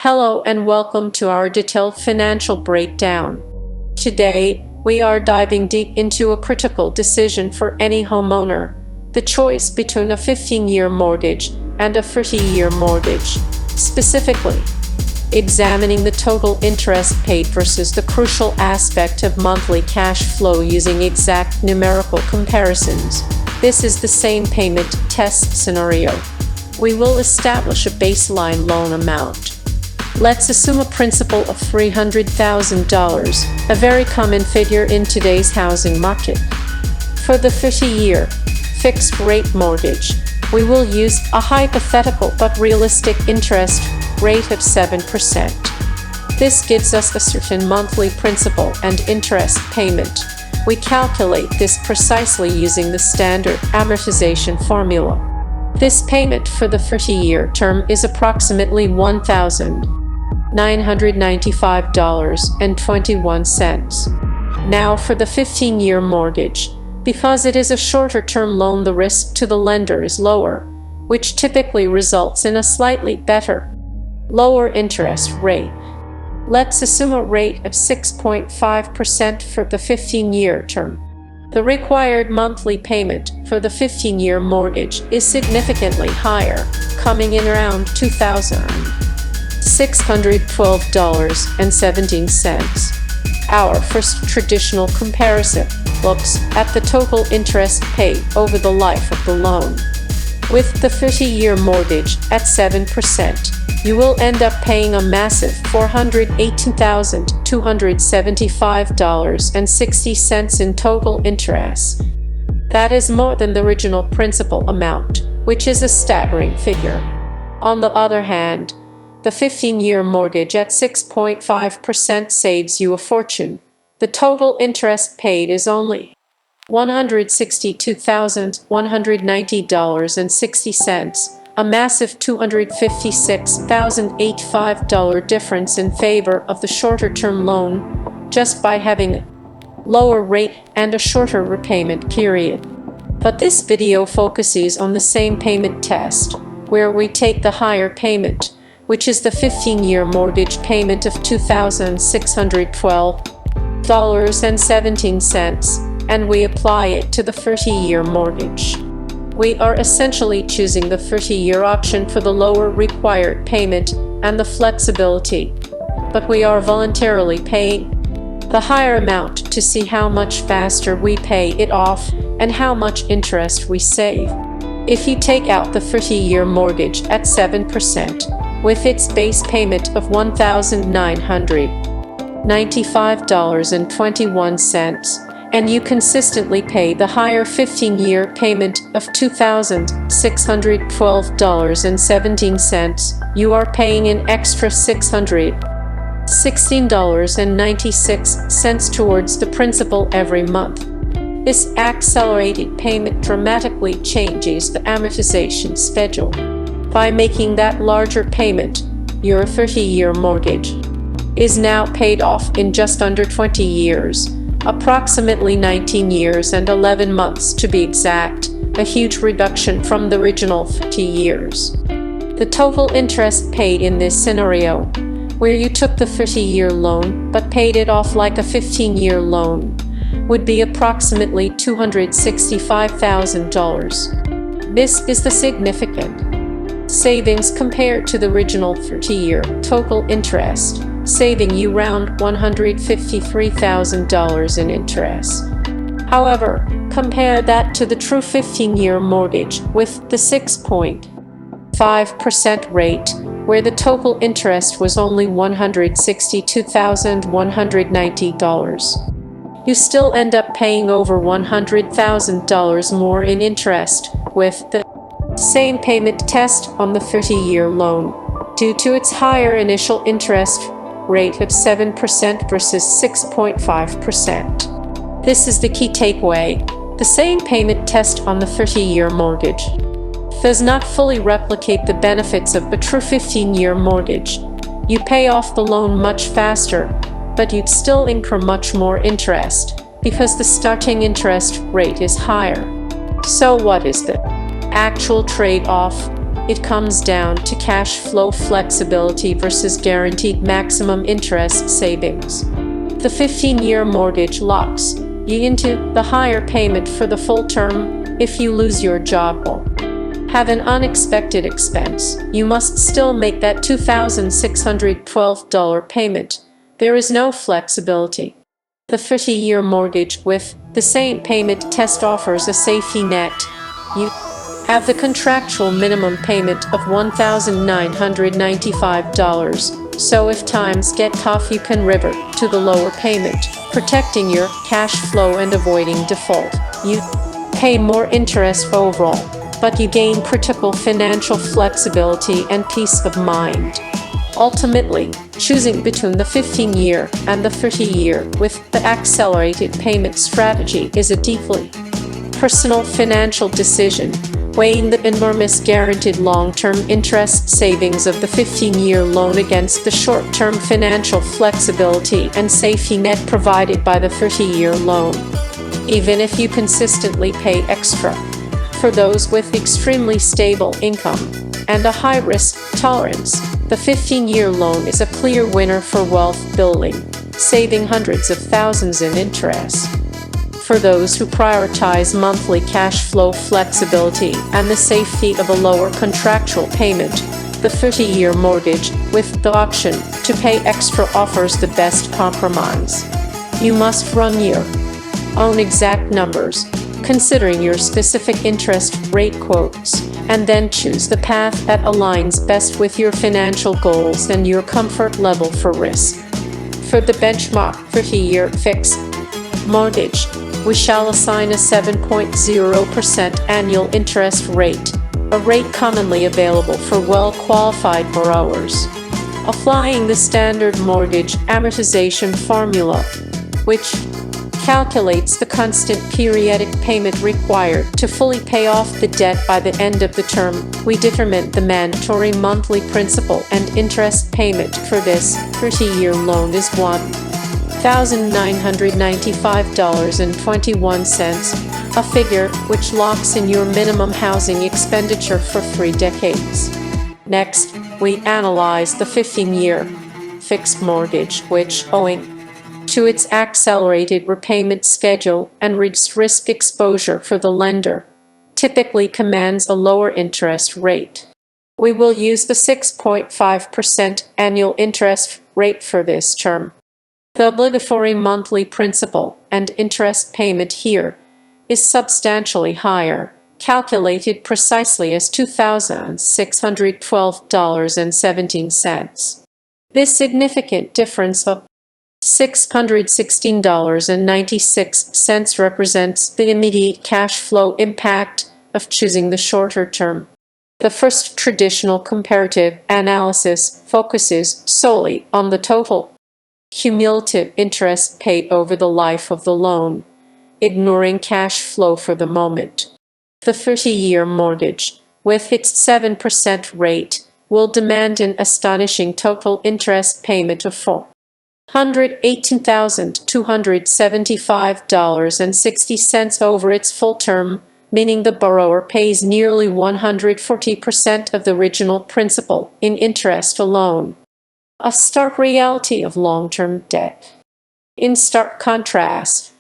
Hello and welcome to our detailed financial breakdown. Today, we are diving deep into a critical decision for any homeowner: the choice between a 15-year mortgage and a 30-year mortgage. Specifically, examining the total interest paid versus the crucial aspect of monthly cash flow using exact numerical comparisons. This is the same payment test scenario. We will establish a baseline loan amount. Let's assume a principal of $300,000, a very common figure in today's housing market. For the 30-year fixed-rate mortgage, we will use a hypothetical but realistic interest rate of 7%. This gives us a certain monthly principal and interest payment. We calculate this precisely using the standard amortization formula. This payment for the 30-year term is approximately $1,995.21. Now for the 15-year mortgage. Because it is a shorter-term loan, the risk to the lender is lower, which typically results in a slightly better, lower interest rate. Let's assume a rate of 6.5% for the 15-year term. The required monthly payment for the 15-year mortgage is significantly higher, coming in around $2,612.17. Our first traditional comparison looks at the total interest paid over the life of the loan. With the 30-year mortgage at 7%, you will end up paying a massive $418,275.60 in total interest. That is more than the original principal amount, which is a staggering figure. On the other hand, the 15-year mortgage at 6.5% saves you a fortune. The total interest paid is only $162,190.60, a massive $256,085 difference in favor of the shorter-term loan, just by having a lower rate and a shorter repayment period. But this video focuses on the same payment test, where we take the higher payment, which is the 15-year mortgage payment of $2,612.17, and we apply it to the 30-year mortgage. We are essentially choosing the 30-year option for the lower required payment and the flexibility, but we are voluntarily paying the higher amount to see how much faster we pay it off and how much interest we save. If you take out the 30-year mortgage at 7%, with its base payment of $1,995.21, and you consistently pay the higher 15-year payment of $2,612.17, you are paying an extra $616.96 towards the principal every month. This accelerated payment dramatically changes the amortization schedule. By making that larger payment, your 30-year mortgage is now paid off in just under 20 years, approximately 19 years and 11 months to be exact, a huge reduction from the original 30 years. The total interest paid in this scenario, where you took the 30-year loan but paid it off like a 15-year loan, would be approximately $265,000. This is the significant savings compared to the original 30-year total interest, saving you around $153,000 in interest. However, compare that to the true 15-year mortgage with the 6.5% rate, where the total interest was only $162,190. You still end up paying over $100,000 more in interest with the same payment test on the 30-year loan, due to its higher initial interest rate of 7% versus 6.5%. This is the key takeaway. The same payment test on the 30-year mortgage does not fully replicate the benefits of a true 15-year mortgage. You pay off the loan much faster, but you'd still incur much more interest, because the starting interest rate is higher. So what is the actual trade-off? it comes down to cash flow flexibility versus guaranteed maximum interest savings. The 15-year mortgage locks you into the higher payment for the full term. If you lose your job or have an unexpected expense, you must still make that $2,612 payment. There is no flexibility. The 30-year mortgage with the same payment test offers a safety net. You have the contractual minimum payment of $1,995. So if times get tough, you can revert to the lower payment, protecting your cash flow and avoiding default. You pay more interest overall, but you gain critical financial flexibility and peace of mind. Ultimately, choosing between the 15-year and the 30-year with the accelerated payment strategy is a deeply personal financial decision, weighing the enormous guaranteed long-term interest savings of the 15-year loan against the short-term financial flexibility and safety net provided by the 30-year loan. Even if you consistently pay extra, for those with extremely stable income and a high risk tolerance, the 15-year loan is a clear winner for wealth building, saving hundreds of thousands in interest. For those who prioritize monthly cash flow flexibility and the safety of a lower contractual payment, the 30-year mortgage with the option to pay extra offers the best compromise. You must run your own exact numbers, considering your specific interest rate quotes, and then choose the path that aligns best with your financial goals and your comfort level for risk. For the benchmark 30-year fixed mortgage, we shall assign a 7.0% annual interest rate, a rate commonly available for well-qualified borrowers. Applying the standard mortgage amortization formula, which calculates the constant periodic payment required to fully pay off the debt by the end of the term, we determine the mandatory monthly principal and interest payment for this 30-year loan is $1,995.21, a figure which locks in your minimum housing expenditure for 3 decades. Next, we analyze the 15-year fixed mortgage, which, owing to its accelerated repayment schedule and reduced risk exposure for the lender, typically commands a lower interest rate. We will use the 6.5% annual interest rate for this term. The obligatory monthly principal and interest payment here is substantially higher, calculated precisely as $2,612.17. This significant difference of $616.96 represents the immediate cash flow impact of choosing the shorter term. The first traditional comparative analysis focuses solely on the total cumulative interest paid over the life of the loan, ignoring cash flow for the moment. The 30-year mortgage, with its 7% rate, will demand an astonishing total interest payment of $418,275.60 over its full term, meaning the borrower pays nearly 140% of the original principal in interest alone. A stark reality of long-term debt. In stark contrast,